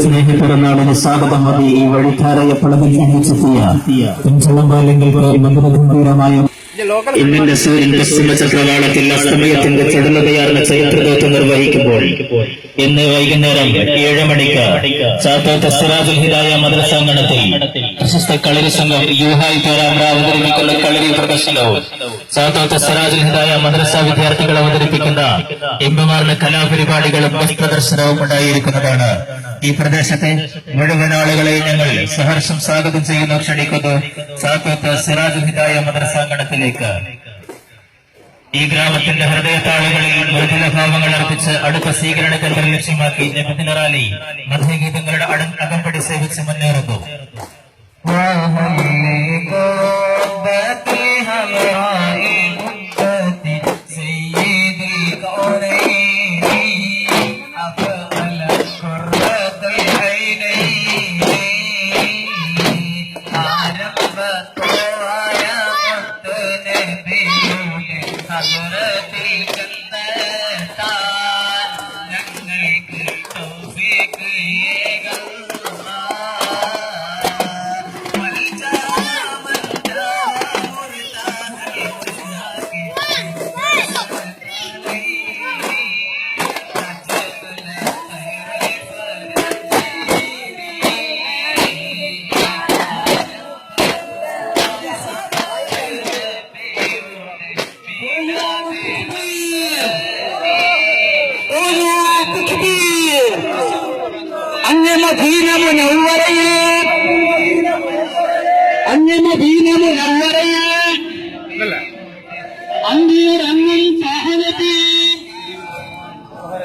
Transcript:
സ്നേഹ പിറന്നാളിന് സ്വാഗതം മതി ഈ വഴിക്കാരയ പളവിൽ അണിച്ചെത്തിയ പിഞ്ചളമ്പാലങ്ങൾക്ക് മധുരഗംഭീരമായ ഇന്നിന്റെ സൂര്യൻ പശ്ചിമ ചക്രവാളത്തിൽ അസ്തമയത്തിന്റെ ചടുലതയാർന്ന ചരിത്രദൗത്യം നിർവഹിക്കുമ്പോൾ ഇന്ന് വൈകുന്നേരം 7 മണിക്ക് ചാത്തോത്ത് സിറാജുൽ ഹിദായ മദ്രസാങ്കണത്തിൽ പ്രശസ്ത കളരി സംഘം യൂഹായ് പേരാമ്പ്ര അവതരിപ്പിക്കുന്ന കളരി പ്രദർശനവും ചാത്തോത്ത് സിറാജുൽ ഹിദായ മദ്രസ വിദ്യാർത്ഥികൾ അവതരിപ്പിക്കുന്ന ഇമ്പമാർന്ന കലാപരിപാടികളും ബസ് പ്രദർശനവും ഉണ്ടായിരിക്കുന്നതാണ്. ഈ പ്രദേശത്തെ മുഴുവൻ ആളുകളെയും ഞങ്ങൾ സഹർഷം സ്വാഗതം ചെയ്യുന്നു, ക്ഷണിക്കുന്നു ചാത്തോത്ത് സിറാജുൽ ഹിദായ മദ്രസാങ്കണത്തിലേക്ക്. ഈ ഗ്രാമത്തിന്റെ ഹൃദയത്താളുകളിൽ മൃദുലഭാവങ്ങൾ അർപ്പിച്ച് അടുത്ത സ്വീകരണ കേന്ദ്രം ലക്ഷ്യമാക്കി നബിദിന റാലി മധുഗീതങ്ങളുടെ അകമ്പടി സേവിച്ച് മുന്നേറുന്നു. أن مدينة منورة